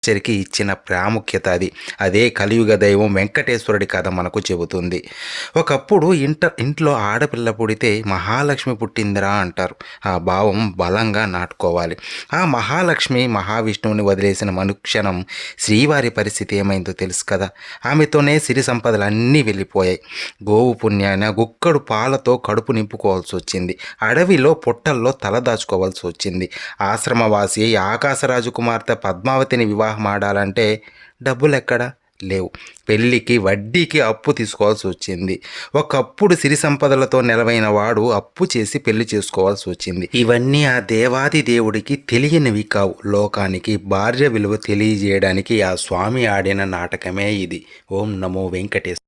ఆర్చరీకి ఇచ్చిన ప్రాముఖ్యత అదే కలియుగ దైవం వెంకటేశ్వరుడి కథ మనకు చెబుతుంది. ఒకప్పుడు ఇంట్లో ఆడపిల్ల పుడితే మహాలక్ష్మి పుట్టిందిరా అంటారు. ఆ భావం బలంగా నాటుకోవాలి. ఆ మహాలక్ష్మి మహావిష్ణువుని వదిలేసిన మనుక్షణం శ్రీవారి పరిస్థితి ఏమైందో తెలుసు కదా. ఆమెతోనే సిరి సంపదలన్నీ వెళ్ళిపోయాయి. గోవు పుణ్యాన గుక్కడు పాలతో కడుపు నింపుకోవాల్సి వచ్చింది. అడవిలో పొట్టల్లో తలదాచుకోవాల్సి వచ్చింది. ఆశ్రమవాసి ఆకాశరాజు కుమార్తె పద్మావతిని వివాహం ఆడాలంటే డబ్బులెక్కడ లేవు. పెళ్ళికి వడ్డీకి అప్పు తీసుకోవాల్సి వచ్చింది. ఒకప్పుడు సిరి సంపదలతో నెలవైన వాడు అప్పు చేసి పెళ్లి చేసుకోవాల్సి వచ్చింది. ఇవన్నీ ఆ దేవాది దేవుడికి తెలియనివి కావు. లోకానికి భార్య విలువ తెలియజేయడానికి ఆ స్వామి ఆడిన నాటకమే ఇది. ఓం నమో వెంకటేశ్వర.